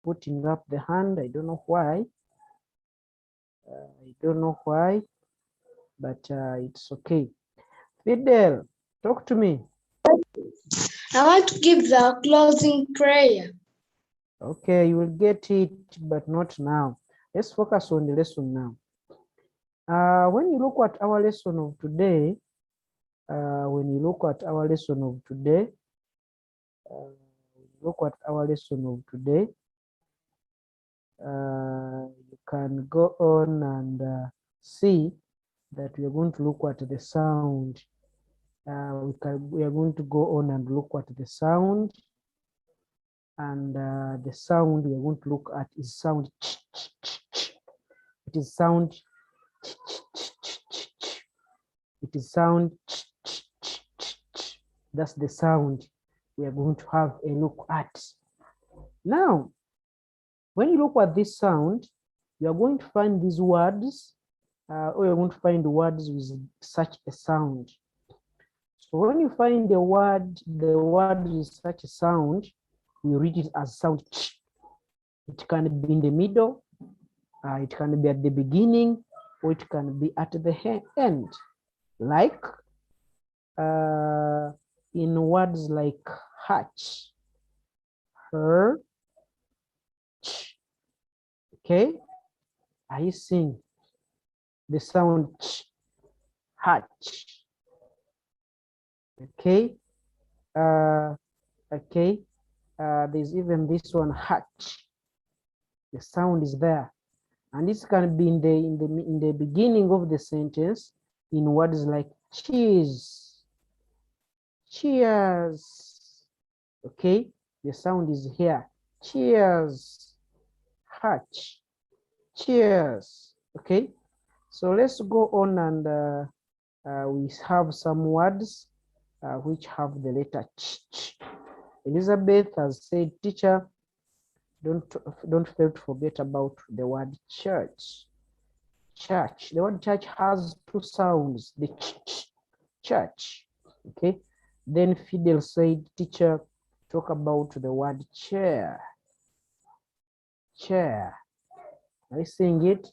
putting up the hand. I don't know why. I don't know why, but it's okay. Fidel, talk to me. I want to give the closing prayer. Okay, you will get it, but not now. Let's focus on the lesson now. When you look at our lesson of today, you can go on and see that we are going to look at the sound. We are going to go on and look at the sound, and the sound we are going to look at is sound. It is sound. It is sound. That's the sound we are going to have a look at. Now, when you look at this sound, you are going to find these words, or you're going to find words with such a sound. So when you find the word with such a sound, we read it as sound. It can be in the middle, it can be at the beginning, or it can be at the end. Like in words like hatch, her, okay? Are you seeing the sound hatch? Okay. Okay. There's even this one hatch. The sound is there, and this can be in the beginning of the sentence in words like cheese, cheers. Okay, the sound is here. Cheers, hatch, cheers. Okay, so let's go on, and we have some words which have the letter ch. Elizabeth has said, teacher, don't fail to forget about the word church. Church. The word church has two sounds, the ch, church. Okay. Then Fidel said, teacher, talk about the word chair. Chair. Are you seeing it?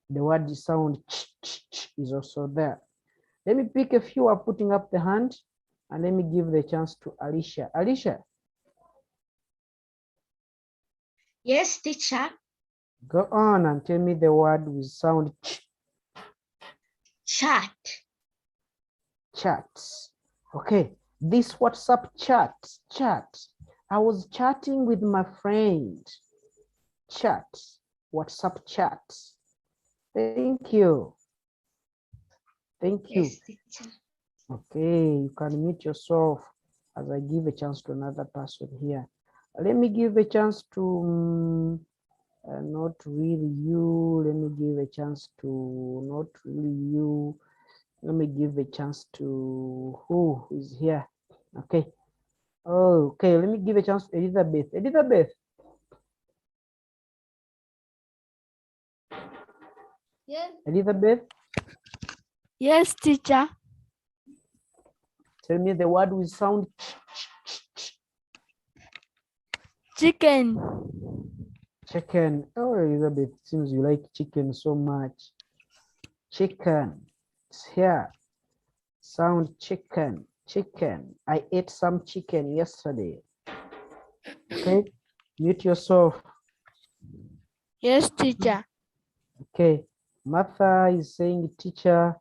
The word sound ch is also there. Let me pick a few are putting up the hand, and let me give the chance to Alicia. Alicia. Yes, teacher. Go on and tell me the word with sound ch. Chat. Chats. Okay, this WhatsApp chat. I was chatting with my friend. Chat. WhatsApp chat. Thank you. Thank you. Yes, teacher. Okay, you can mute yourself as I give a chance to another person here. Let me give a chance to not really you. Let me give a chance to not really you. Let me give a chance to who is here. Okay. Oh, okay. Let me give a chance to Elizabeth. Elizabeth. Yes. Elizabeth, Yes, teacher. tell me the word with sound. Chicken. Chicken. Oh, Elizabeth, it seems you like chicken so much. Chicken. It's here. Sound chicken. Chicken. I ate some chicken yesterday. Okay. Mute yourself. Yes, teacher. Okay. Martha is saying, teacher,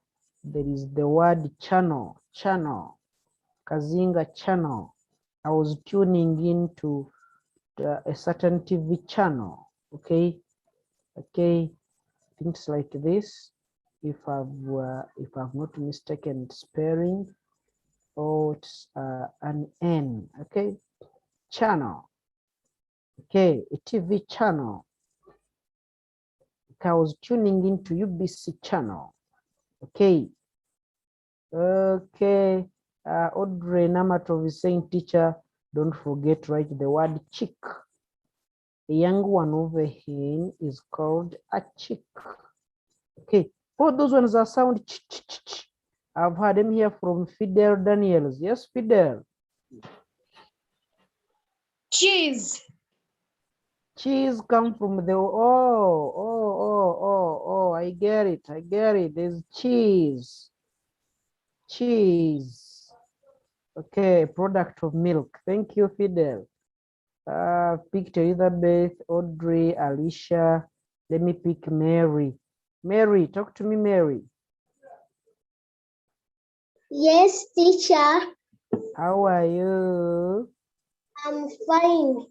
there is the word channel. Channel. Kazinga channel. I was tuning into a certain TV channel. Okay. Okay. Things like this. If I've not mistaken spelling, or it's an N. Okay. Channel. Okay. A TV channel. I was tuning into UBC channel. Okay. Okay. Audrey Namatov is saying, teacher, don't forget to write the word chick. A young one over here is called a chick. Okay. All those ones are sound ch, ch, ch, ch. I've heard them here from Fidel Daniels. Yes, Fidel. Cheese. Cheese come from the oh, I get it. I get it. There's cheese. Cheese. Okay, product of milk. Thank you, Fidel. Picked Elizabeth, Audrey, Alicia. Let me pick Mary. Mary, talk to me, Mary. Yes, teacher. How are you? I'm fine.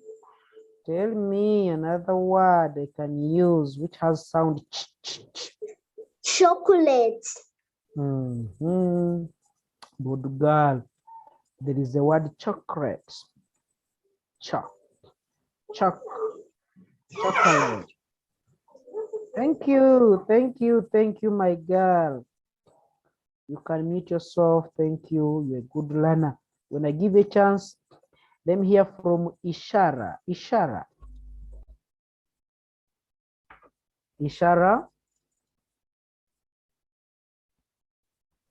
Tell me another word I can use which has sound ch, ch, ch. Chocolate. Good girl. There is the word chocolate. Chocolate. Thank you, my girl. You can mute yourself. Thank you. You're a good learner. When I give a chance, let me hear from Ishara. Ishara. Ishara.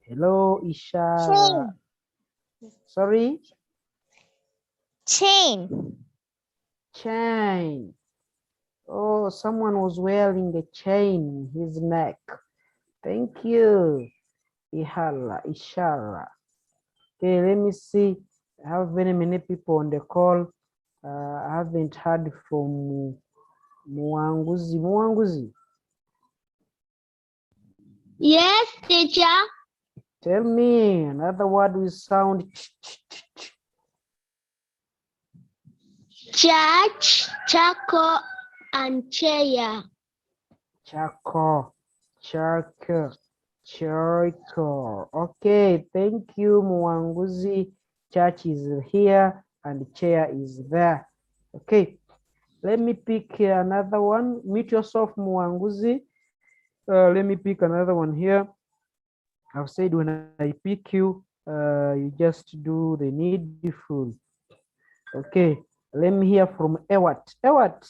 Hello, Ishara. Sorry? Chain. Chain. Oh, someone was wearing a chain in his neck. Thank you, Ishara. Okay, let me see. I have many people on the call. I haven't heard from Mwanguzi. Mwanguzi, Yes, teacher. tell me another word with sound Church, charcoal, and chair. charcoal. Okay, thank you, Mwanguzi. Church is here and chair is there. Okay, let me pick another one. Mute yourself, Mwanguzi. Let me pick another one here. I've said when I pick you, you just do the needful. Okay, let me hear from Ewart. Ewart.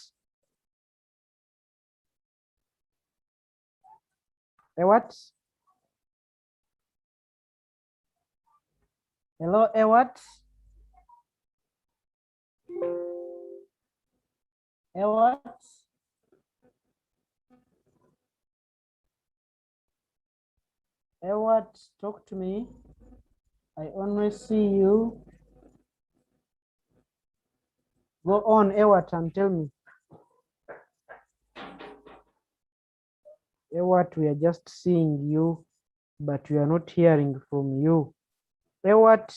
Ewart. Hello, Ewart. Ewart. Ewart, talk to me. I only see you. Go on, Ewart, and tell me. Ewart, we are just seeing you, but we are not hearing from you. Ewart,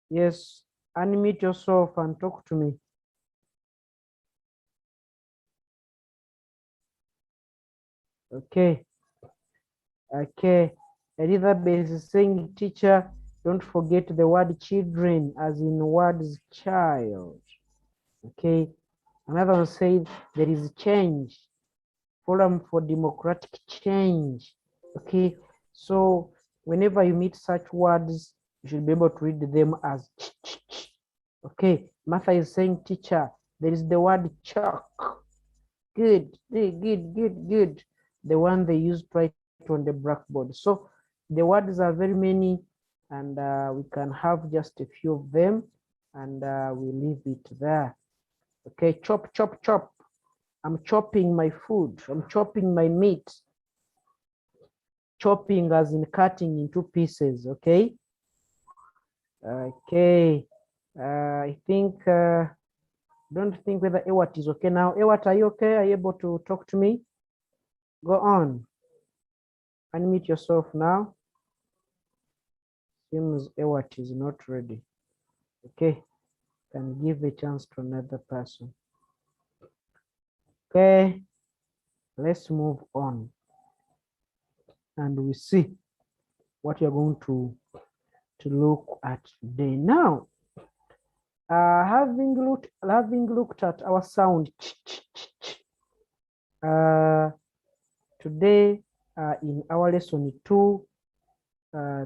yes, unmute yourself and talk to me. Okay. Okay. Elizabeth is saying, teacher, don't forget the word children as in words child. Okay. Another one said there is change. Forum for democratic change. Okay. So whenever you meet such words, you should be able to read them as ch, ch, ch. Okay. Martha is saying, teacher, there is the word chalk. Good. The one they use to write on the blackboard. So the words are very many, and we can have just a few of them, and we leave it there. Okay, chop. I'm chopping my food. I'm chopping my meat. Chopping as in cutting into pieces. Okay. Okay. I think. Don't think whether Ewart is okay now. Ewart, are you okay? Are you able to talk to me? Go on. Unmute yourself now. Seems Ewart is not ready. Okay, can give a chance to another person. Okay, let's move on. And we see what you're going to look at today. Now, having looked at our sound, today in our lesson 2,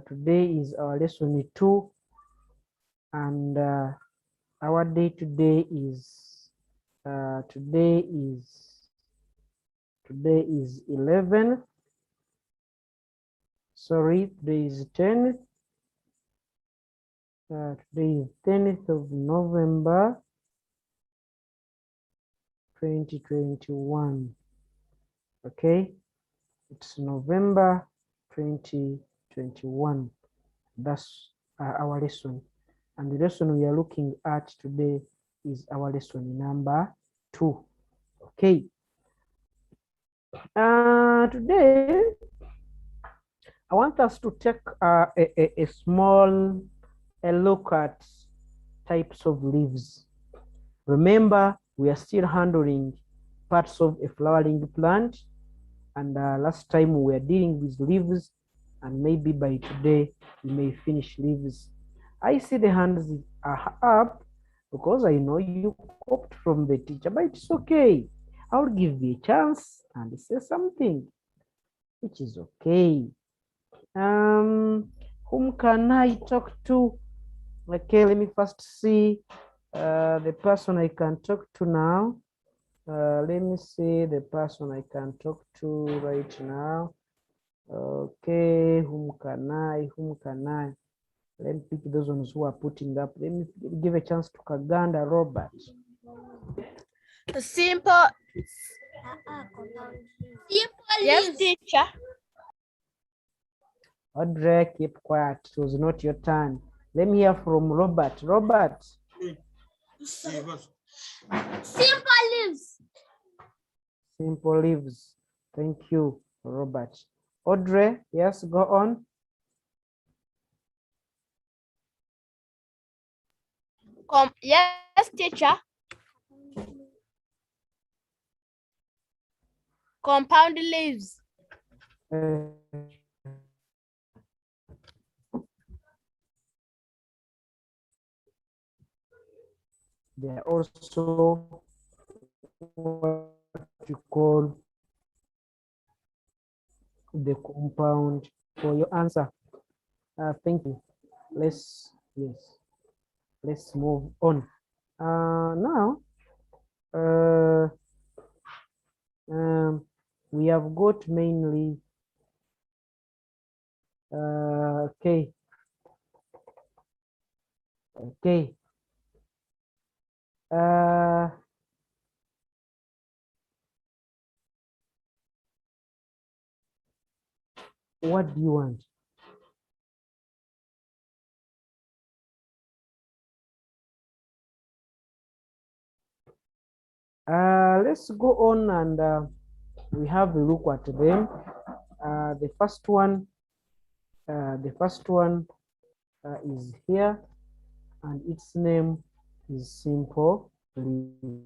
today is our lesson 2, and our day today is today is 11. Sorry, today is 10. Today is 10th of November 2021. Okay, it's November 2021. That's our lesson. And the lesson we are looking at today is our lesson number 2. Okay. Today, I want us to take a small look at types of leaves. Remember, we are still handling parts of a flowering plant, and last time we were dealing with leaves, and maybe by today we may finish leaves. I see the hands are up because I know you copied from the teacher, but it's okay. I'll give you a chance and say something, which is okay. Whom can I talk to? Okay, let me first see the person I can talk to now. Let me see the person I can talk to right now. Okay, whom can I? Let me pick those ones who are putting up. Let me give a chance to Kaganda Robert. Simple. Yes, leaves. teacher. Audrey, keep quiet. It was not your turn. Let me hear from Robert. Robert. Simple leaves. Simple leaves. Thank you, Robert. Audrey, yes, go on. Yes, teacher. Compound leaves. Uh, they are also what you call the compound for your answer. Thank you. Let's move on. Now we have got mainly okay. What do you want? Let's go on and we have a look at them. The first one is here, and its name is simple leaves.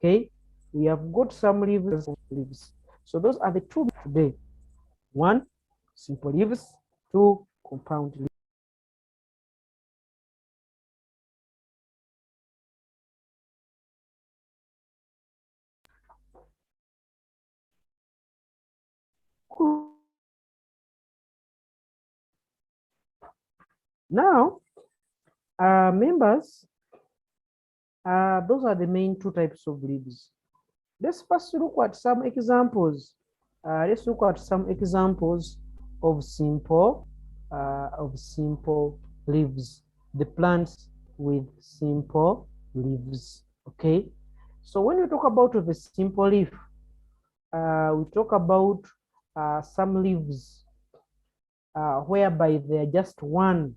Okay, we have got some leaves. So those are the two today. One, simple leaves. Two, compound leaves. Now, members, those are the main two types of leaves. Let's first look at some examples. Let's look at some examples of simple leaves. The plants with simple leaves. Okay. So when we talk about the simple leaf, we talk about some leaves whereby they are just one.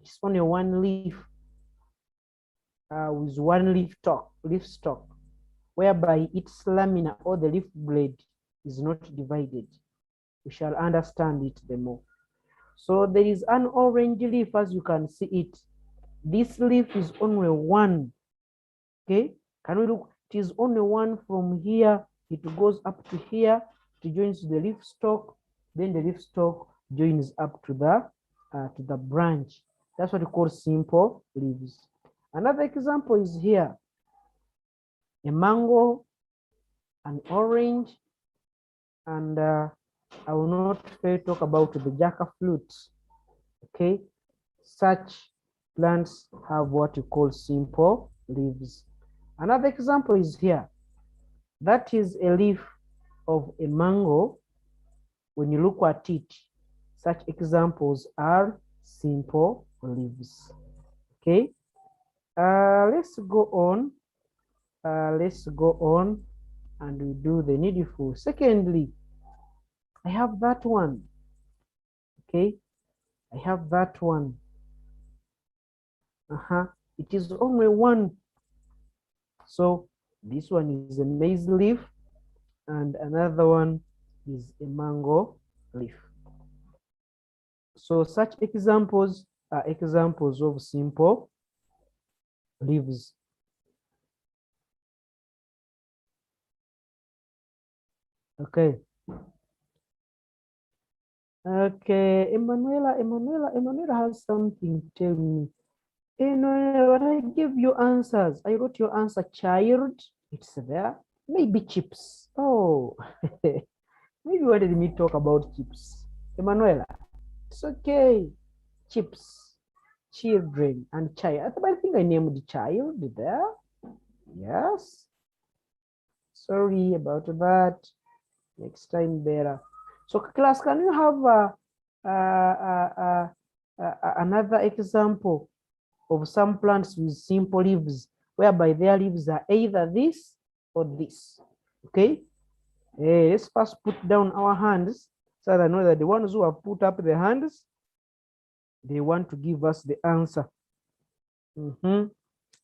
It's only one leaf with one leaf stalk, whereby its lamina or the leaf blade is not divided. We shall understand it the more. So there is an orange leaf, as you can see it. This leaf is only one. Okay, can we look? It is only one from here. It goes up to here. It joins the leaf stalk. Then the leaf stalk joins up to the branch. That's what we call simple leaves. Another example is here. A mango, an orange, and I will not talk about the jackfruit. Okay, such plants have what we call simple leaves. Another example is here. That is a leaf of a mango, when you look at it, such examples are simple leaves. Okay, let's go on. Let's go on and we do the needful. Secondly, I have that one. Okay, I have that one. It is only one. So this one is a maize leaf and another one is a mango leaf. So such examples are examples of simple leaves. Okay. Okay, Emanuela has something to tell me. Emanuela, when I give you answers, I wrote your answer, child. It's there. Maybe chips. Oh, maybe you wanted me to talk about chips. Emanuela, it's okay. Chips, children, and child. I think I named the child there. Yes. Sorry about that. Next time better. So class, can you have another example of some plants with simple leaves, whereby their leaves are either this or this? Okay. Let's first put down our hands so that I know that the ones who have put up their hands, they want to give us the answer.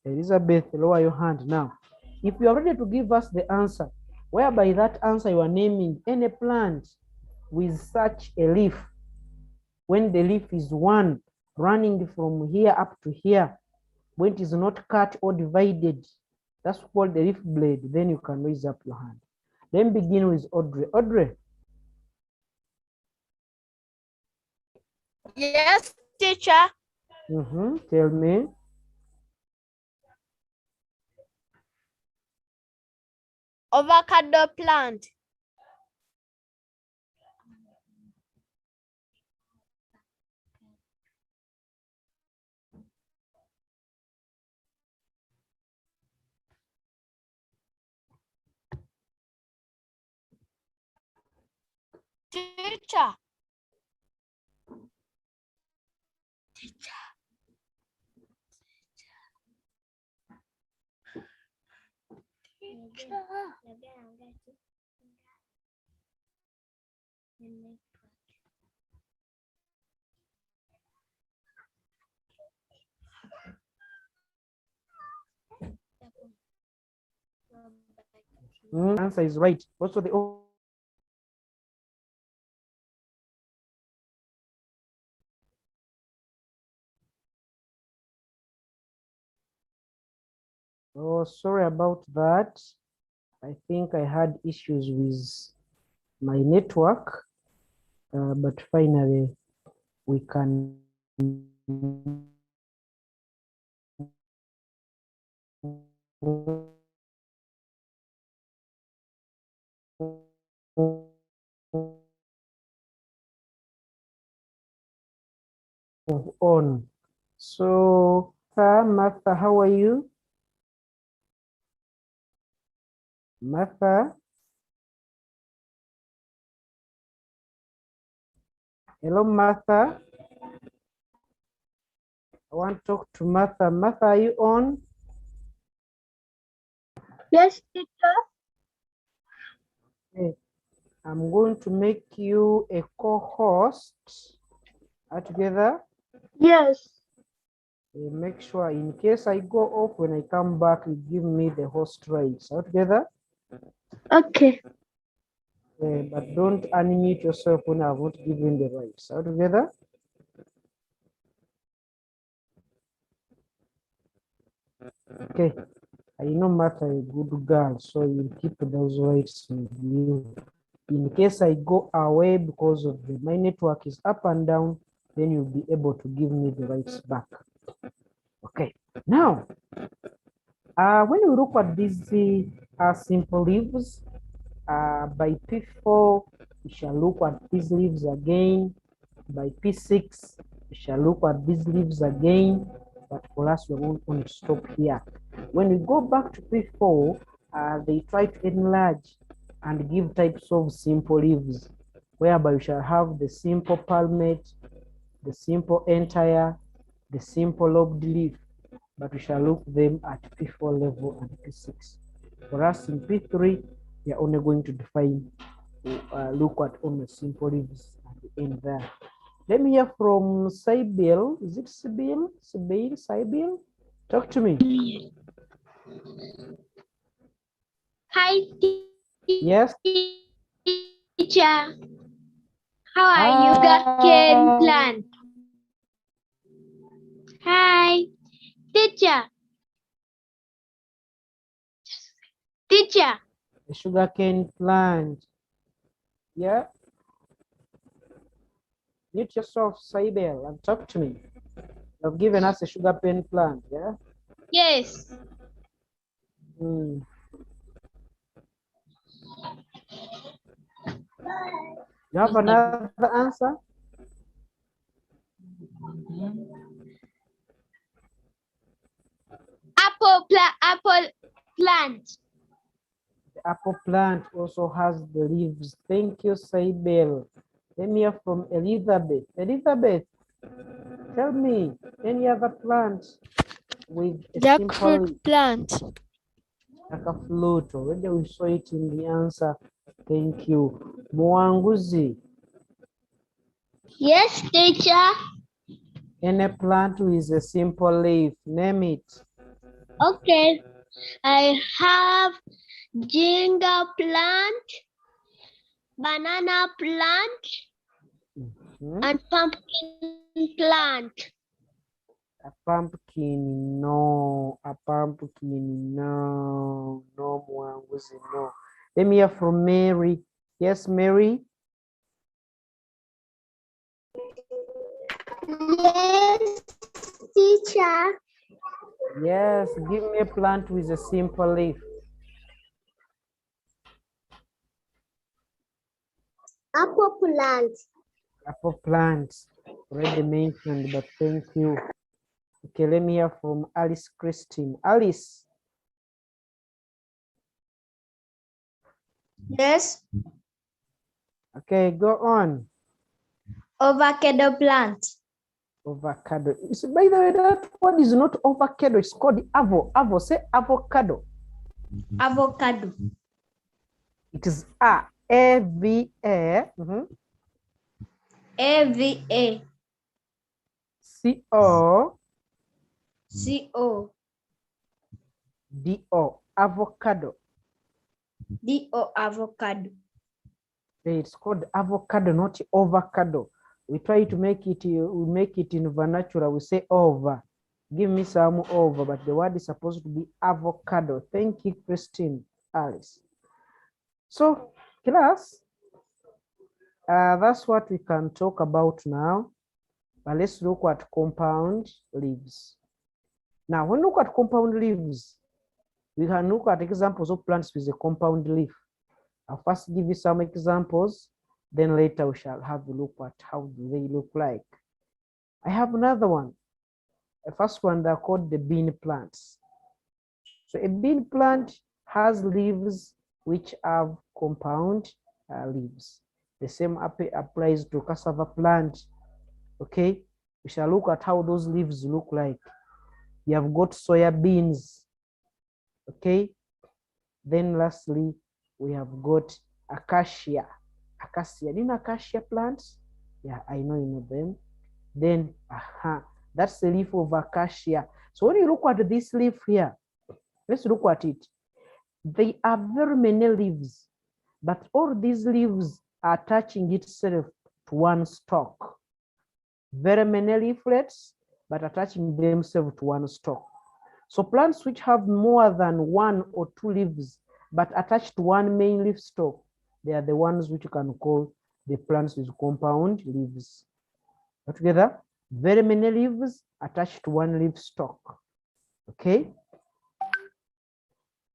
Elizabeth, lower your hand now. If you are ready to give us the answer, whereby that answer you are naming any plant with such a leaf, when the leaf is one running from here up to here, when it is not cut or divided, that's called the leaf blade. Then you can raise up your hand. Then begin with Audrey. Audrey. Yes, teacher. Tell me. Avocado plant. Teacher. Answer is right. Also the oh, sorry about that. I think I had issues with my network, but finally we can move on. So, Martha, how are you? Martha? Hello, Martha. I want to talk to Martha. Martha, are you on? Yes, teacher. Okay. I'm going to make you a co-host. Are together? Yes. Make sure in case I go off, when I come back, you give me the host rights. Are together? Okay. But don't unmute yourself when I've not given the rights. Are together? Okay. I know Martha is a good girl, so you'll keep those rights with you. In case I go away because of my network is up and down, then you'll be able to give me the rights back. Okay. Now, when we look at these simple leaves, by P4, we shall look at these leaves again. By P6, we shall look at these leaves again. But for us, we're going to stop here. When we go back to P4, they try to enlarge and give types of simple leaves, whereby we shall have the simple palmate, the simple entire, the simple lobed leaf, but we shall look them at P4 level and P6. For us in P3, we are only going to define, look at only simple leaves at the end there. Let me hear from Sybil. Is it Sybil? Sybil? Talk to me. Hi, Yes. teacher. How are you? Sugarcane plant. Hi, teacher. Teacher. A sugarcane plant. Yeah. Mute yourself, Sybil, and talk to me. You've given us a sugarcane plant, yeah? Yes. Mm. You have another answer? Apple plant. The apple plant also has the leaves. Thank you, Sybil. Let me hear from Elizabeth. Elizabeth, tell me any other plant with a simple Jackfruit leaf, plant. like a flute. Already we saw it in the answer. Thank you. Mwanguzi, Yes, teacher. any plant with a simple leaf, name it. Okay. I have ginger plant, banana plant, Hmm? and pumpkin plant. A pumpkin, no. A pumpkin, no. No, Mwanguzi, no. Let me hear from Mary. Yes, Mary. Yes, teacher. Yes, give me a plant with a simple leaf. Apple plant. Apple plant, already mentioned, but thank you. Okay, let me hear from Alice Christine. Alice. Yes. Okay, go on. Avocado plant. Avocado. So by the way, that word is not avocado, it's called avo. Say avocado. Avocado. It is A-V-A. AVA. C-O-D-O. CO. Avocado. DO avocado. It's called avocado, not avocado. We try to make it, we make it in vernacular, we say over. Give me some over, but the word is supposed to be avocado. Thank you, Christine, Alice. So, class, that's what we can talk about now. But let's look at compound leaves. Now, when we look at compound leaves, we can look at examples of plants with a compound leaf. I'll first give you some examples, then later we shall have a look at how do they look like. I have another one. The first one, they're called the bean plants. So a bean plant has leaves which have compound leaves. The same applies to cassava plant. Okay, we shall look at how those leaves look like. You have got soya beans. Okay, then lastly, we have got acacia. Acacia, do you know acacia plants? Yeah, I know you know them. Then, that's the leaf of acacia. So when you look at this leaf here, let's look at it. They are very many leaves, but all these leaves are attaching itself to one stalk. Very many leaflets, but attaching themselves to one stalk. So plants which have more than one or two leaves, but attached to one main leaf stalk, they are the ones which you can call the plants with compound leaves. Altogether, very many leaves attached to one leaf stalk. Okay.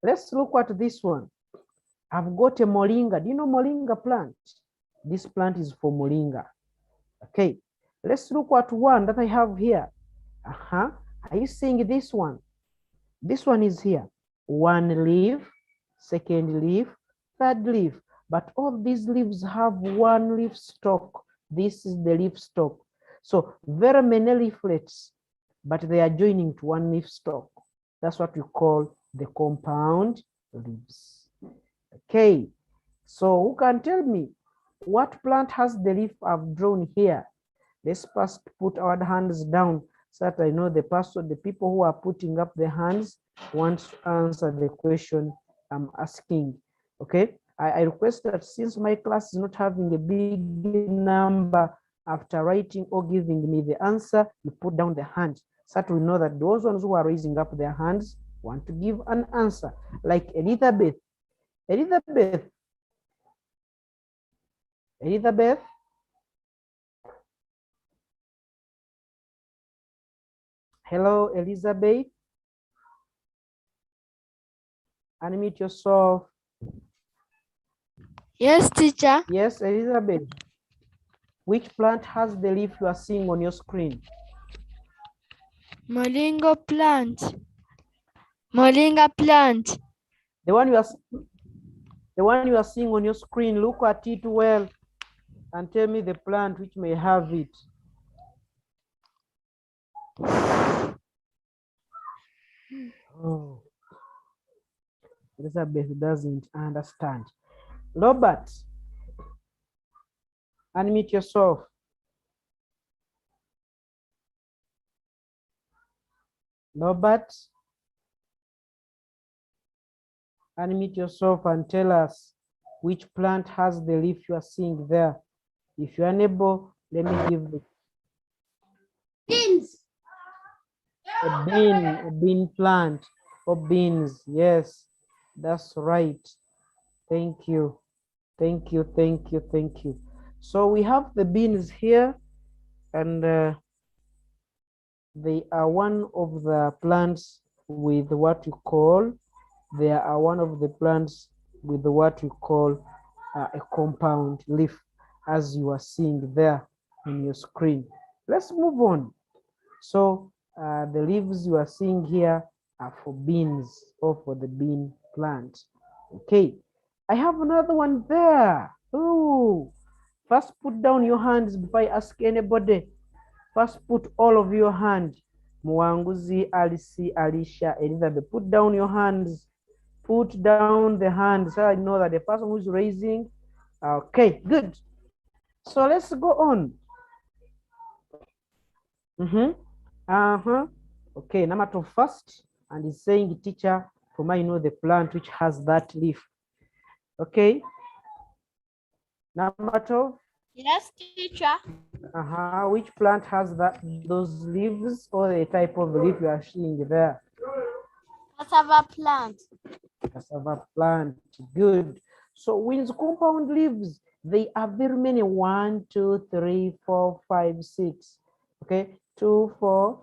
Let's look at this one. I've got a moringa. Do you know moringa plant? This plant is for moringa. Okay. Let's look at one that I have here. Are you seeing this one? This one is here. One leaf, second leaf, third leaf. But all these leaves have one leaf stalk. This is the leaf stalk. So very many leaflets, but they are joining to one leaf stalk. That's what we call the compound leaves. Okay, so who can tell me what plant has the leaf I've drawn here? Let's first put our hands down so that I know the people who are putting up their hands want to answer the question I'm asking. Okay, I request that since my class is not having a big number, after writing or giving me the answer, you put down the hand so that we know that those ones who are raising up their hands want to give an answer. Like Elizabeth. Elizabeth. Elizabeth. Hello, Elizabeth. Unmute yourself. Yes, teacher. Yes, Elizabeth. Which plant has the leaf you are seeing on your screen? Moringa plant. Moringa plant. The one you are seeing on your screen, look at it well and tell me the plant which may have it. Oh, Elizabeth doesn't understand. Robert, unmute yourself. Robert, unmute yourself and tell us which plant has the leaf you are seeing there. If you're unable, let me give the Beans. a bean plant or beans. Yes, that's right. Thank you. Thank you, thank you, thank you. So we have the beans here, and they are one of the plants with what we call, they are one of the plants with what we call a compound leaf, as you are seeing there in your screen. Let's move on. So the leaves you are seeing here are for beans or for the bean plant. Okay, I have another one there. Oh, first put down your hands before I ask anybody. First put all of your hands. Mwanguzi, Alice, Alicia, Elizabeth, put down your hands. Put down the hands so I know that the person who's raising. Okay, good. So let's go on. Okay, number two first, and he's saying, teacher, for me, know the plant which has that leaf. Okay. Number two. Yes, teacher. Which plant has those leaves or the type of leaf you are seeing there? Cassava plant. Cassava plant. Good. So with compound leaves, they are very many. 1, 2, 3, 4, 5, 6. Okay, 2, 4,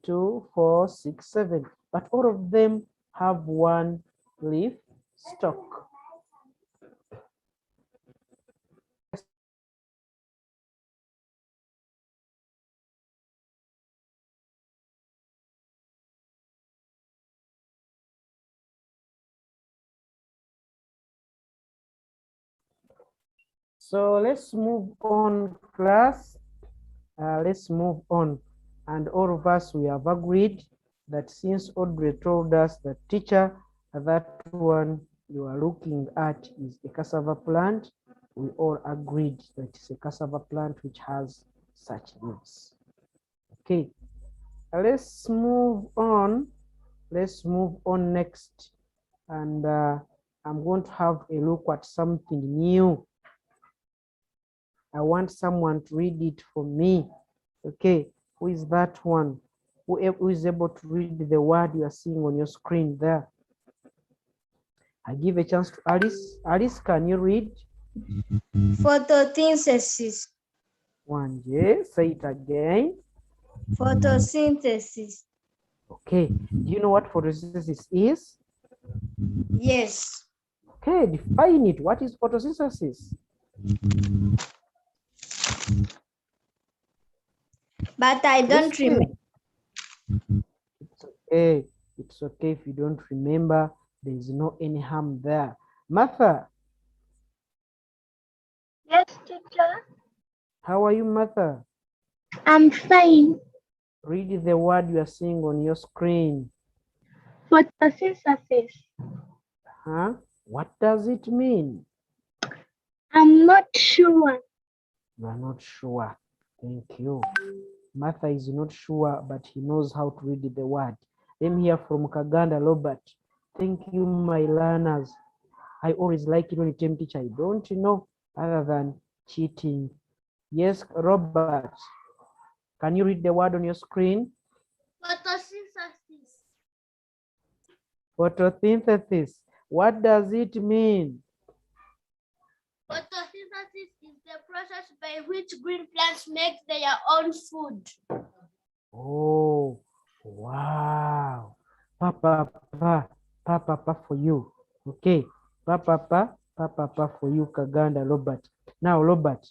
2, 4, 6, 7. But all of them have one leaf stalk. So let's move on, class. Let's move on. And all of us, we have agreed that since Audrey told us that teacher, that one you are looking at is a cassava plant, we all agreed that it's a cassava plant which has such leaves. Okay, let's move on. Let's move on next. And I'm going to have a look at something new. I want someone to read it for me. Okay, who is that one? Who is able to read the word you are seeing on your screen there? I give a chance to Alice. Alice, can you read? Photosynthesis. One, yes, say it again. Photosynthesis. Okay, do you know what photosynthesis is? Yes. Okay, define it. What is photosynthesis? But I don't remember. It's okay. It's okay if you don't remember. There is no any harm there. Martha, Yes, teacher. How are you, Martha? I'm fine. Read the word you are seeing on your screen. Photosynthesis. Huh? What does it mean? I'm not sure. You are not sure. Thank you. Martha is not sure, but he knows how to read the word. Let me hear from Kaganda Robert. Thank you, my learners. I always like it when you tell teacher I don't know other than cheating. Yes, Robert. Can you read the word on your screen? Photosynthesis. Photosynthesis. What does it mean? Photosynthesis is the process by which green plants make their own food. Oh, wow. Pa for you. Okay. Pa for you, Kaganda Robert. Now, Robert,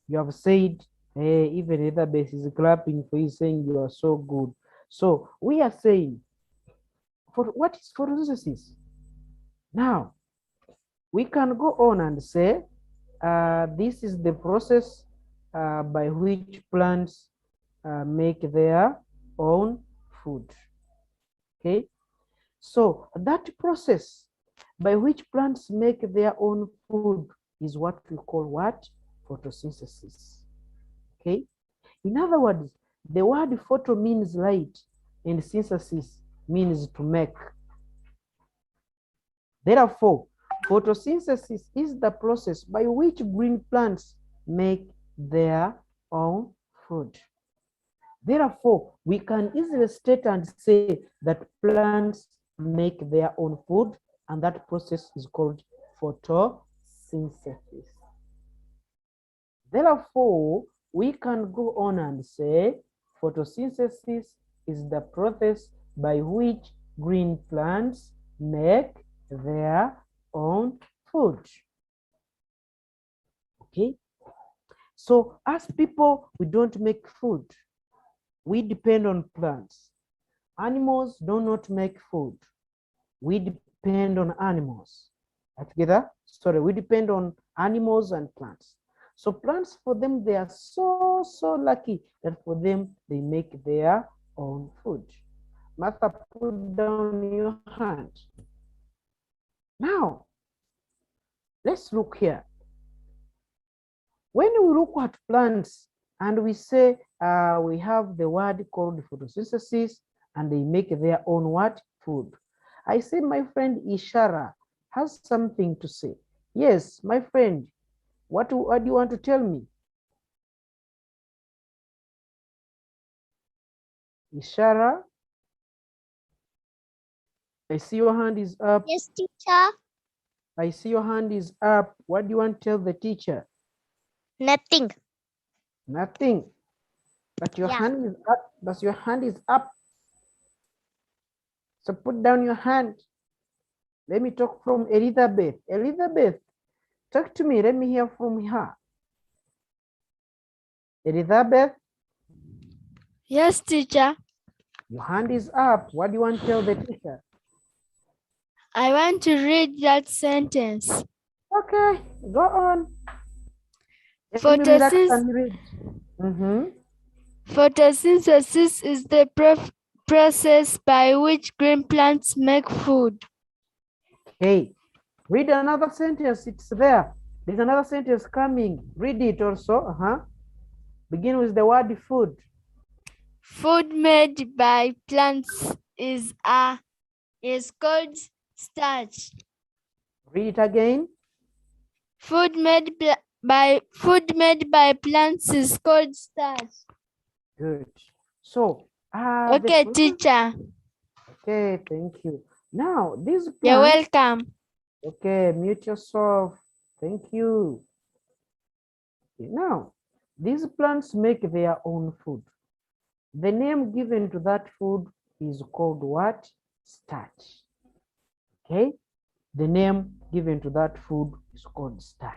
you have said, even Elizabeth is clapping for you, saying you are so good. So we are saying, for what is photosynthesis? Now, we can go on and say, this is the process by which plants make their own food. Okay, so that process by which plants make their own food is what we call what? Photosynthesis. Okay, in other words, the word photo means light and synthesis means to make. Therefore, photosynthesis is the process by which green plants make their own food. Therefore, we can easily state and say that plants make their own food, and that process is called photosynthesis. Therefore, we can go on and say photosynthesis is the process by which green plants make their own food. Okay? So as people, we don't make food. We depend on plants. Animals do not make food. We depend on animals. Together, sorry, we depend on animals and plants. So plants, for them, they are so lucky that for them, they make their own food. Martha, put down your hand. Now, let's look here. When we look at plants and we say we have the word called photosynthesis and they make their own what? Food. I see my friend Ishara has something to say. Yes, my friend, what do you want to tell me? Ishara, I see your hand is up. Yes, teacher. I see your hand is up. What do you want to tell the teacher? Nothing. Nothing. But your Yeah. hand is up. But your hand is up. So put down your hand. Let me talk from Elizabeth. Elizabeth, talk to me. Let me hear from her. Elizabeth? Yes, teacher. Your hand is up. What do you want to tell the teacher? I want to read that sentence. Okay, go on. Let me relax and read. Photosynthesis is the process by which green plants make food. Okay, read another sentence. It's there. There's another sentence coming. Read it also. Begin with the word food. Food made by plants is called starch. Read it again. Food made by plants is called starch. Good. So, Okay, teacher. Okay, thank you. Now, these plants. You're welcome. Okay, mute yourself. Thank you. Okay, now, these plants make their own food. The name given to that food is called what? Starch. Okay, the name given to that food is called starch.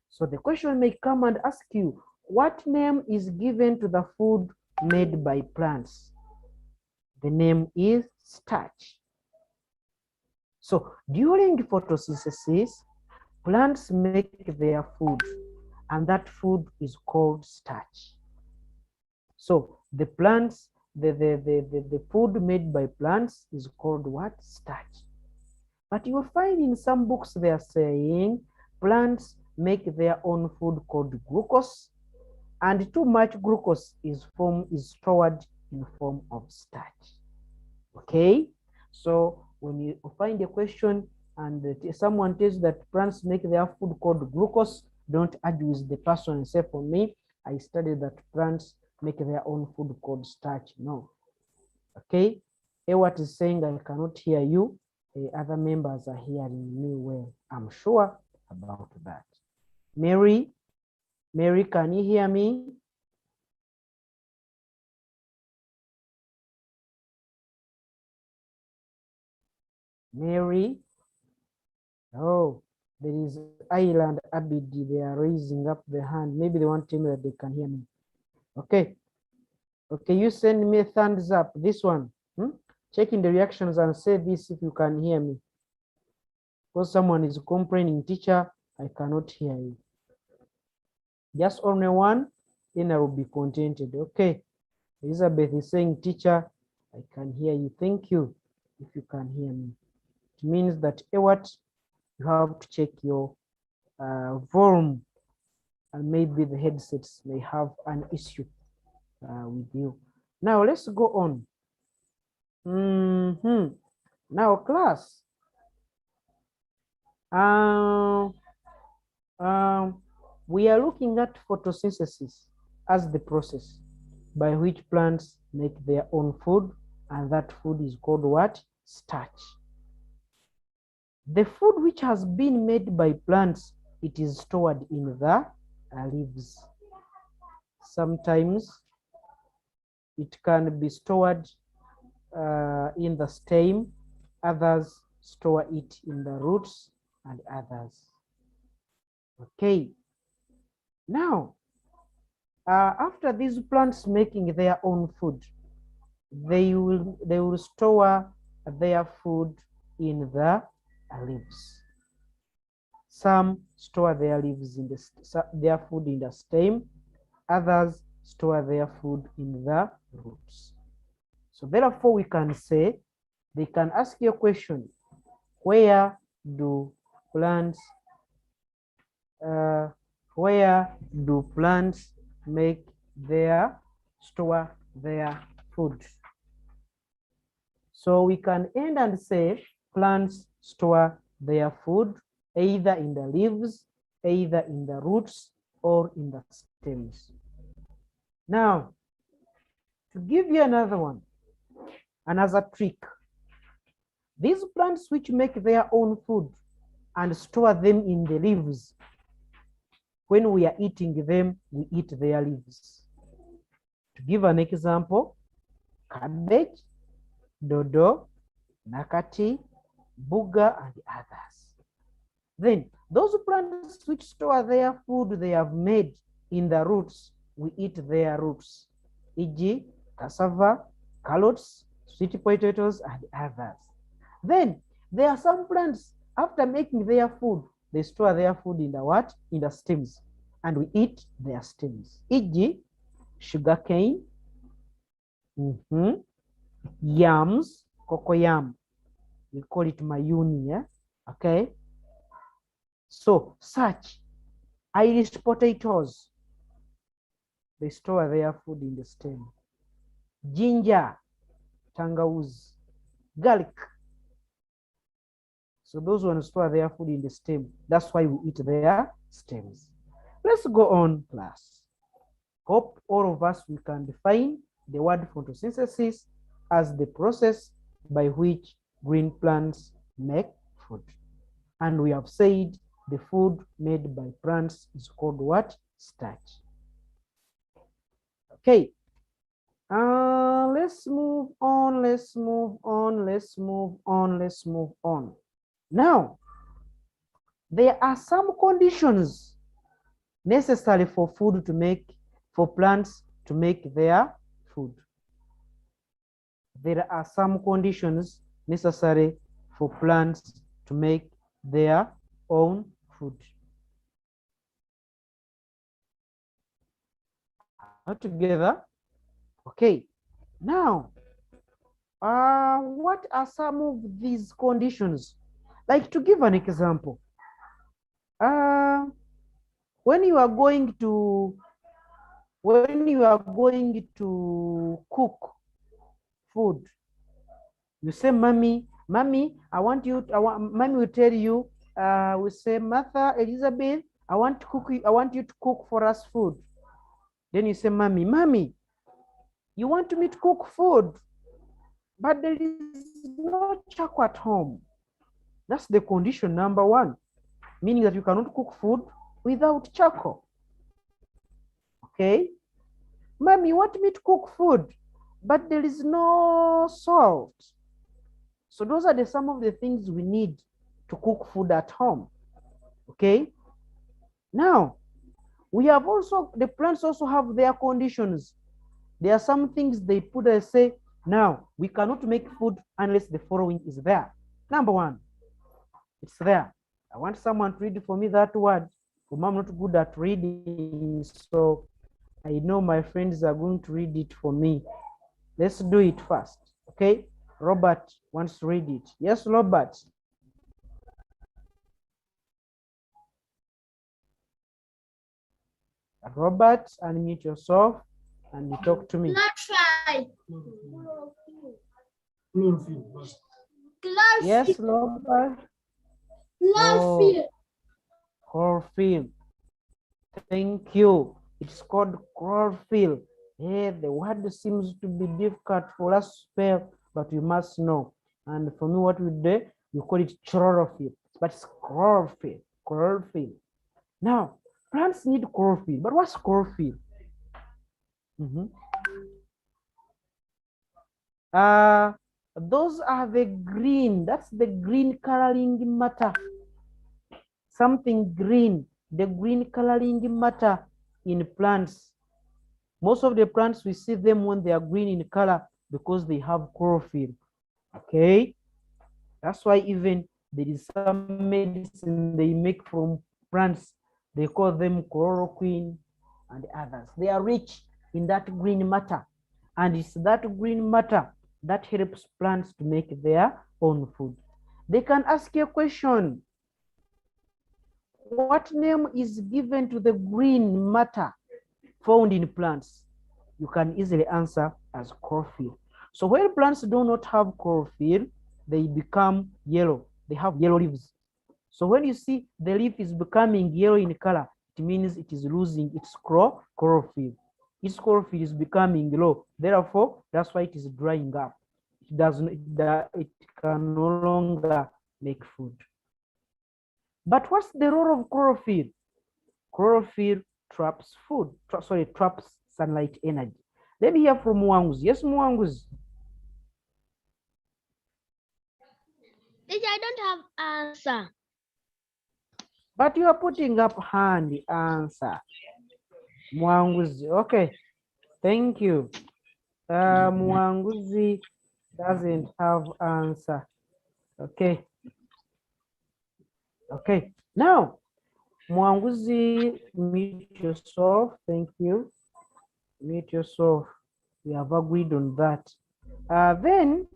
So the question may come and ask you, what name is given to the food made by plants? The name is starch. So during photosynthesis, Plants make their food, and that food is called starch. So the plants, the food made by plants is called what? Starch. But you will find in some books they are saying plants make their own food called glucose, and too much glucose is stored in form of starch. Okay, so when you find a question and someone tells you that plants make their food called glucose, don't argue with the person and say, for me, I studied that plants make their own food called starch. No. Okay, Ewart is saying I cannot hear you. Other members are hearing me well. I'm sure about that. Mary, can you hear me? Mary? Oh, there is Island Abidi. They are raising up the hand. Maybe they want to tell me that they can hear me. Okay. Okay, you send me a thumbs up. This one. Check in the reactions and say this if you can hear me. Because someone is complaining, teacher, I cannot hear you. Just only one, then I will be contented. Okay. Elizabeth is saying, teacher, I can hear you. Thank you if you can hear me. It means that Ewart, you have to check your volume, and maybe the headsets may have an issue with you. Now let's go on. Now class, we are looking at photosynthesis as the process by which plants make their own food, and that food is called what? Starch. The food which has been made by plants, it is stored in the leaves. Sometimes it can be stored in the stem, others store it in the roots, and others. Okay. Now, after these plants making their own food, they will store their food in the leaves. Some store their leaves in their food in the stem, others store their food in the roots. So therefore we can say, they can ask you a question, where do plants make store their food? So we can end and say plants store their food either in the leaves, either in the roots, or in the stems. Now, to give you another one, another trick, these plants which make their own food and store them in the leaves, when we are eating them, we eat their leaves. To give an example, cabbage, dodo, nakati, buga, and others. Then those plants which store their food they have made in the roots, we eat their roots, e.g. cassava, carrots, sweet potatoes, and others. Then there are some plants, after making their food, they store their food in the what? In the stems, and we eat their stems, e.g. sugarcane, yams, cocoyam, we call it mayuni, yeah? Okay. So such Irish potatoes, they store their food in the stem. Ginger, tangawizi, garlic. So those ones store their food in the stem. That's why we eat their stems. Let's go on, class. Hope all of us we can define the word photosynthesis as the process by which green plants make food. And we have said the food made by plants is called what? Starch. Okay. Let's move on. Now, there are some conditions necessary for plants to make their food. There are some conditions necessary for plants to make their own food. All together. Okay. Now, what are some of these conditions? Like, to give an example, when you are going to cook food, you say, mommy, I want you mommy will tell you, we say, Martha, Elizabeth, I want you to cook for us food. Then you say, mommy, you want me to cook food, but there is no charcoal at home. That's the condition number one, meaning that you cannot cook food without charcoal. Okay? Mommy, you want me to cook food, but there is no salt. So those are some of the things we need to cook food at home. Okay? Now, we have also, the plants also have their conditions. There are some things they put and say, now, we cannot make food unless the following is there. Number one, it's there. I want someone to read for me that word. I'm not good at reading, so I know my friends are going to read it for me. Let's do it first, okay? Robert wants to read it. Yes, Robert. Robert, unmute yourself and you talk to me. Not try. Yes, Robert. Chlorophyll. Chlorophyll. Thank you. It's called chlorophyll. Yeah, the word seems to be difficult for us to spell, but you must know. And for me, what we do, you call it chlorophyll, but it's chlorophyll. Chlorophyll. Now, plants need chlorophyll, but what's chlorophyll? Those are the green. That's the green coloring matter. Something green, the green coloring matter in plants. Most of the plants, we see them when they are green in color because they have chlorophyll. Okay, that's why even there is some medicine they make from plants. They call them chloroquine and others. They are rich in that green matter, and it's that green matter that helps plants to make their own food. They can ask you a question. What name is given to the green matter found in plants? You can easily answer as chlorophyll. So when plants do not have chlorophyll, they become yellow. They have yellow leaves. So when you see the leaf is becoming yellow in color, it means it is losing its chlorophyll. Its chlorophyll is becoming low. Therefore, that's why it is drying up. It can no longer make food. But what's the role of chlorophyll? Chlorophyll traps traps sunlight energy. Let me hear from Mwanguzi. Yes, Mwanguzi. Teacher, I don't have answer. But you are putting up hand answer. Mwanguzi. Okay. Thank you. Mwanguzi doesn't have answer. Okay. Okay. Now, Mwanguzi, mute yourself. Thank you. Mute yourself. We have agreed on that. Then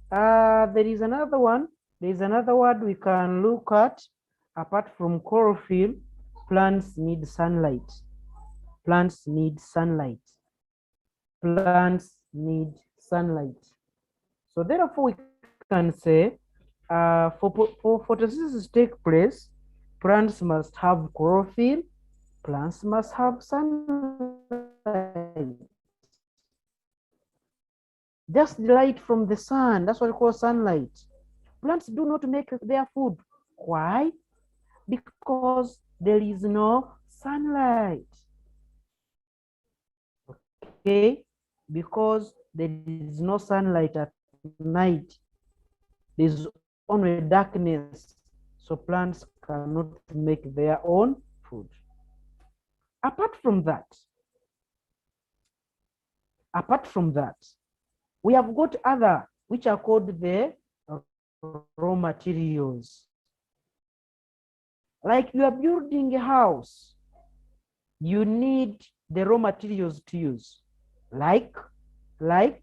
there is another one. There is another word we can look at. Apart from chlorophyll, plants need sunlight. Plants need sunlight. Plants need sunlight. So therefore, we can say for photosynthesis to take place, plants must have chlorophyll. Plants must have sunlight. Just the light from the sun. That's what we call sunlight. Plants do not make their food. Why? Because there is no sunlight. Okay? Because there is no sunlight at night. There's only darkness. So plants cannot make their own food. Apart from that, we have got other, which are called the raw materials. Like you are building a house, you need the raw materials to use. Like, we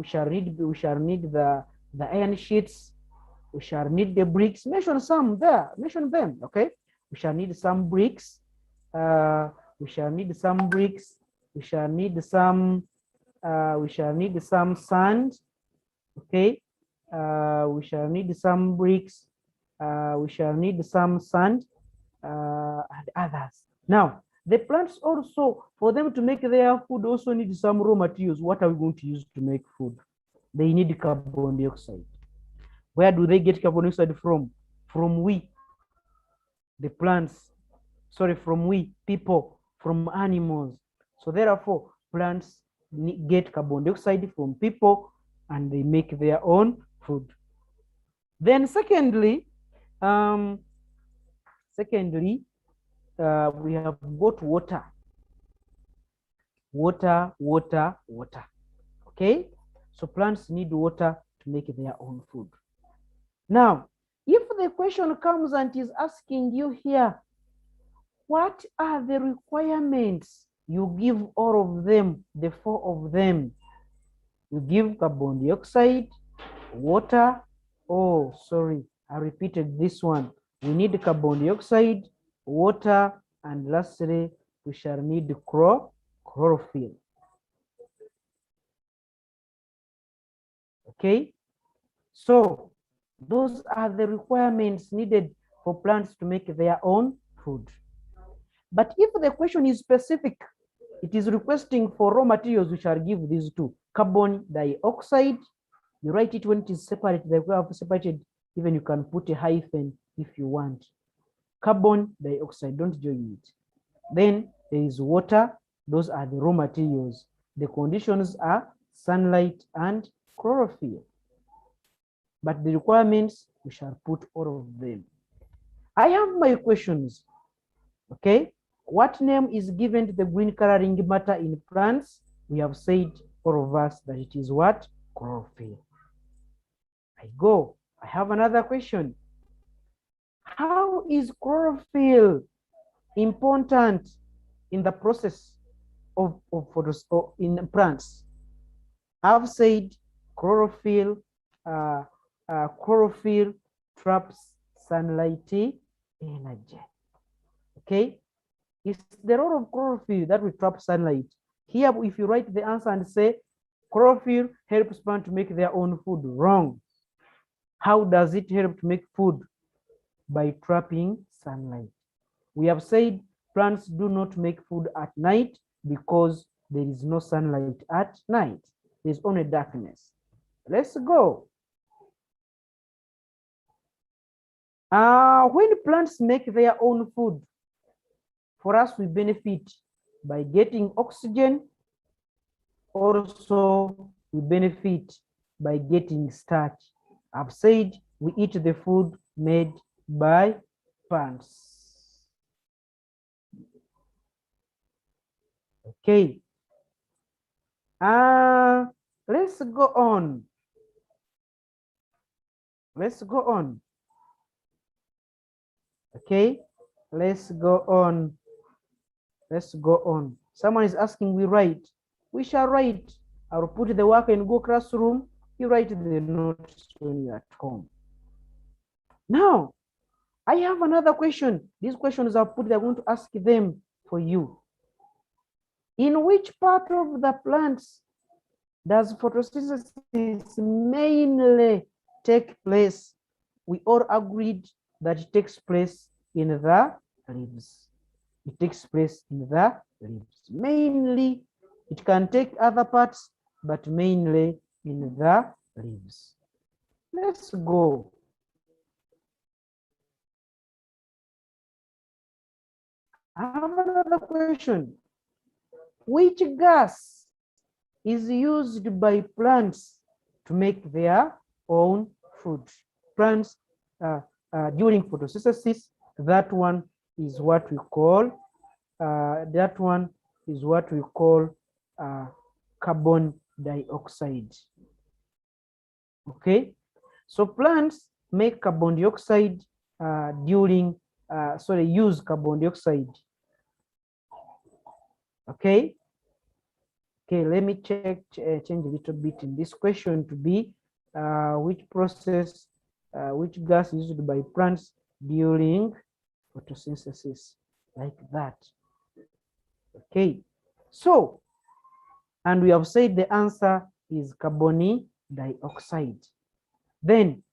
shall need the iron sheets, we shall need the bricks. Mention some there, mention them, okay? We shall need some bricks, we shall need some bricks, we shall need some sand, okay? We shall need some bricks, we shall need some sand, and others. Now, the plants also, for them to make their food, also need some raw materials. What are we going to use to make food? They need carbon dioxide. Where do they get carbon dioxide from? From we, the plants. Sorry, from we, people, from animals. So therefore, plants get carbon dioxide from people and they make their own food. Then secondly, we have got water. Water. Okay? So plants need water to make their own food. Now, if the question comes and is asking you here, what are the requirements? You give all of them, the four of them. You give carbon dioxide, water. Oh, sorry, I repeated this one. We need carbon dioxide, water, and lastly, we shall need chlorophyll. Okay, so those are the requirements needed for plants to make their own food. But if the question is specific, it is requesting for raw materials, we shall give these two. Carbon dioxide, you write it when it is separate, the way I've separated, even you can put a hyphen if you want. Carbon dioxide, don't join it. Then there is water, those are the raw materials. The conditions are sunlight and chlorophyll. But the requirements, we shall put all of them. I have my questions, okay? What name is given to the green coloring matter in plants? We have said, all of us, that it is what? Chlorophyll. I have another question. How is chlorophyll important in the process of in plants? I've said chlorophyll traps sunlight energy. Okay, it's the role of chlorophyll that will trap sunlight. Here, if you write the answer and say chlorophyll helps plants to make their own food, wrong. How does it help to make food? By trapping sunlight. We have said plants do not make food at night because there is no sunlight at night. There's only darkness. Let's go. When plants make their own food, for us, we benefit by getting oxygen. Also, we benefit by getting starch. I've said we eat the food made by plants. Okay. Let's go on. Let's go on. Okay, let's go on. Let's go on. Someone is asking, we write. We shall write. I'll put the work in Google Classroom. You write the notes when you're at home. Now, I have another question. These questions I've put, they're going to ask them for you. In which part of the plants does photosynthesis mainly take place? We all agreed that it takes place in the leaves. It takes place in the leaves. Mainly, it can take other parts, but mainly in the leaves. Let's go. I have another question. Which gas is used by plants to make their own food? Plants during photosynthesis, that one is what we call carbon dioxide. Okay, so plants make carbon dioxide use carbon dioxide. Okay. Okay, let me change a little bit in this question to be which gas is used by plants during photosynthesis, like that. Okay, so, and we have said the answer is carbon dioxide. Then,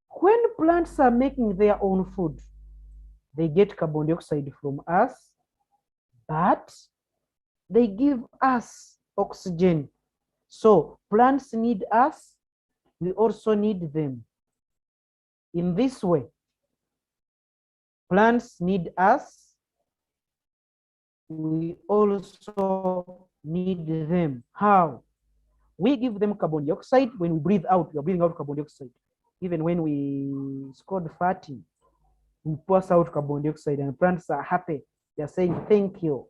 when plants are making their own food, they get carbon dioxide from us, but they give us oxygen. So plants need us, we also need them. In this way, plants need us, we also need them. How? We give them carbon dioxide. When we breathe out, we are breathing out carbon dioxide. Even when we scored fatty, we pass out carbon dioxide, and plants are happy. They are saying thank you.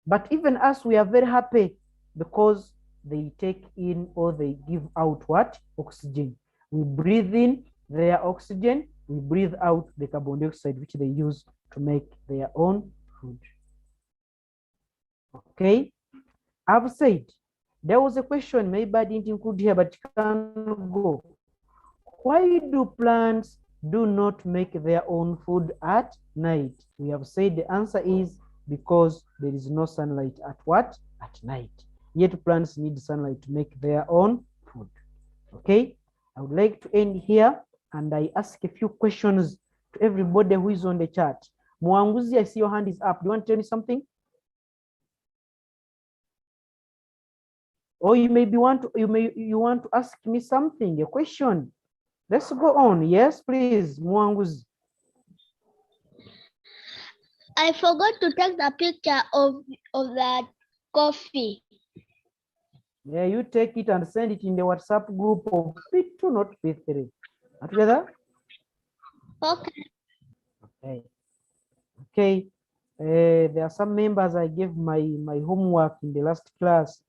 But even us, we are very happy because they take in or they give out what? Oxygen. We breathe in their oxygen, we breathe out the carbon dioxide, which they use to make their own food. Okay, I've said there was a question, maybe I didn't include here, but you can go. Why do plants do not make their own food at night? We have said the answer is because there is no sunlight at what? At night. Yet plants need sunlight to make their own food. Okay, I would like to end here, and I ask a few questions to everybody who is on the chat. Mwanguzi, I see your hand is up. Do you want to tell me something? Or you want to ask me something, a question. Let's go on. Yes, please, Mwanguzi. I forgot to take the picture of that coffee. Yeah, you take it and send it in the WhatsApp group of P2, not P3. Are together? Okay. Okay. Okay. There are some members I gave my homework in the last class.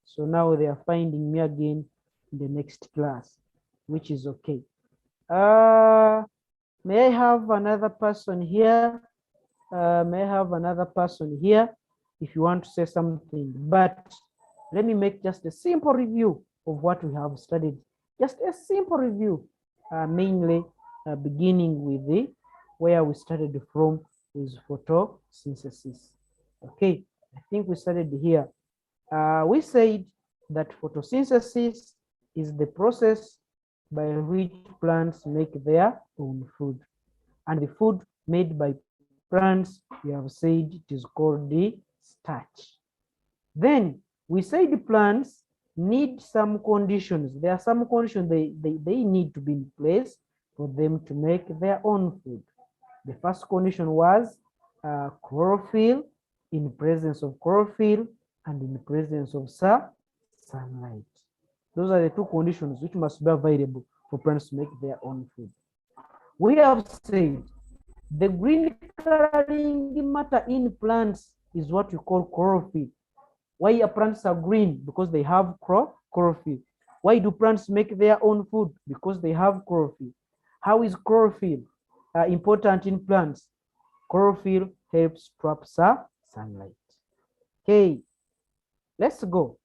So now they are finding me again in the next class, which is okay. May I have another person here? May I have another person here if you want to say something? But let me make just a simple review of what we have studied. Just a simple review, mainly beginning with where we started from is photosynthesis. Okay, I think we started here. We said that photosynthesis is the process by which plants make their own food. And the food made by plants, we have said it is called the starch. Then we say the plants need some conditions. There are some conditions they need to be in place for them to make their own food. The first condition was chlorophyll, in presence of chlorophyll and in presence of sunlight. Those are the two conditions which must be available for plants to make their own food. We have said the green coloring matter in plants is what we call chlorophyll. Why are plants are green? Because they have chlorophyll. Why do plants make their own food? Because they have chlorophyll. How is chlorophyll important in plants? Chlorophyll helps trap sunlight. Okay, let's go.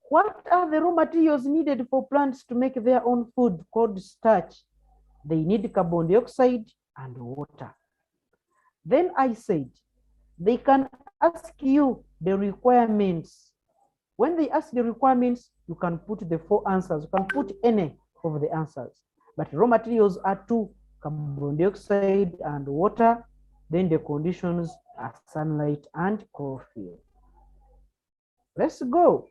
What are the raw materials needed for plants to make their own food called starch? They need carbon dioxide and water. Then I said, they can ask you the requirements. When they ask the requirements, you can put the 4 answers. You can put any of the answers. But raw materials are 2, carbon dioxide and water. Then the conditions are sunlight and chlorophyll. Let's go.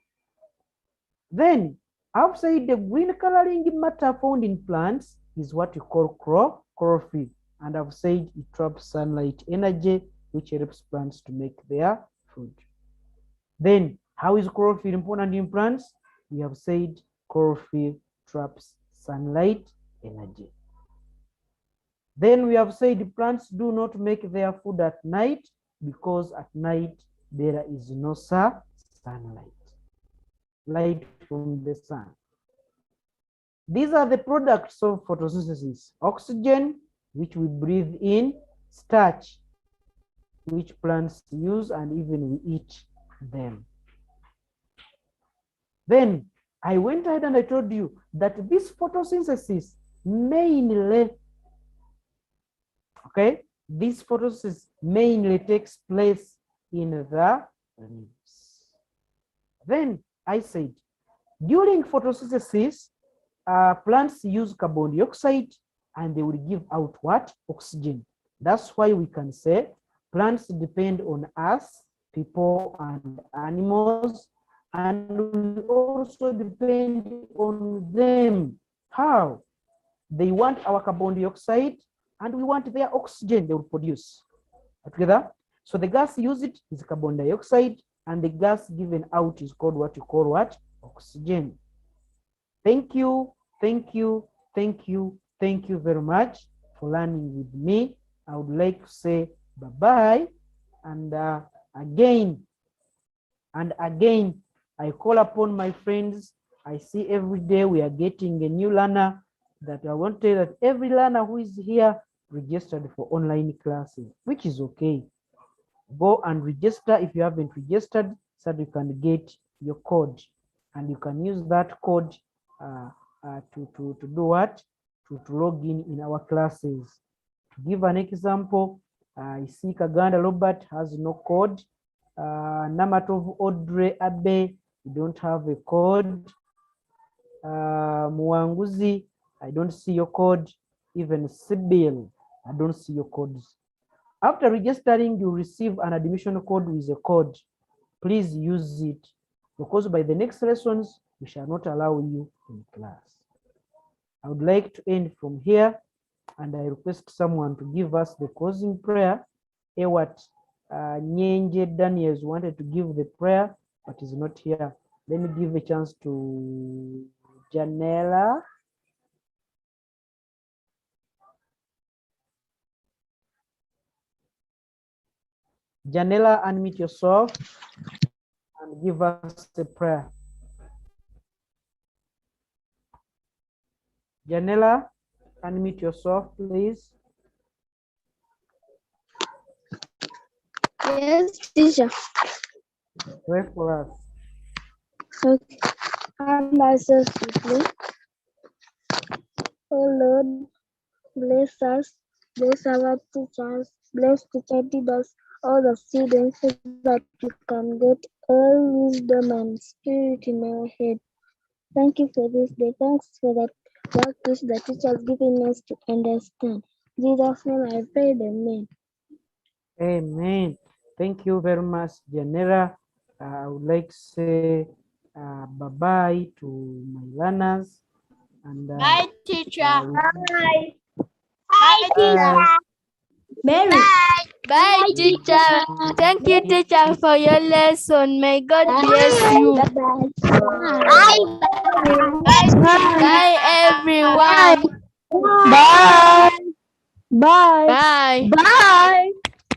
Then, outside the green coloring matter found in plants is what we call chlorophyll. And I've said it traps sunlight energy, which helps plants to make their food. Then, how is chlorophyll important in plants? We have said chlorophyll traps sunlight energy. Then we have said plants do not make their food at night because at night there is no sunlight, light from the sun. These are the products of photosynthesis: oxygen, which we breathe in, starch, which plants use, and even we eat them. Then I went ahead and I told you that this photosynthesis mainly, okay, this photosynthesis mainly takes place in the leaves. Then I said, during photosynthesis, plants use carbon dioxide and they will give out what? Oxygen. That's why we can say plants depend on us, people and animals, and we also depend on them. How? They want our carbon dioxide and we want their oxygen they will produce. Together. So the gas used is carbon dioxide and the gas given out is called what you call what? Oxygen. Thank you, thank you, thank you, thank you very much for learning with me. I would like to say bye-bye and again, I call upon my friends. I see every day we are getting a new learner that I want to tell that every learner who is here registered for online classes, which is okay. Go and register if you haven't registered so that you can get your code and you can use that code to do what? To log in our classes. To give an example, I see Kaganda Robert has no code. Namatov Audrey Abe, you don't have a code. Muanguzi, I don't see your code. Even Sibyl, I don't see your codes. After registering, you receive an admission code with a code. Please use it because by the next lessons, we shall not allow you in class. I would like to end from here and I request someone to give us the closing prayer. Ewat Nyenje Daniels wanted to give the prayer, but is not here. Let me give a chance to Janela. Janela, unmute yourself and give us a prayer. Janela, unmute yourself, please. Yes, teacher. Pray for us. Okay. I myself quickly. Oh Lord, bless us, bless our teachers, bless teacher Didas, all the students so that we can get all wisdom and spirit in our head. Thank you for this day. Thanks for that work which the teacher has given us to understand. In Jesus' name I pray, amen. Amen. Thank you very much, Janela. I would like to say bye-bye to my learners. And Bye, teacher. Bye. Bye, teacher. Mary. Bye, teacher. Thank you, teacher, for your lesson. May God bless you. Bye. Bye, everyone. Bye. Bye. Bye. Bye.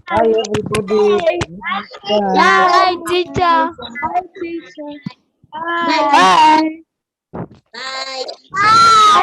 Bye, everybody. Bye. Bye, teacher. Bye, teacher. Bye. Bye. Bye.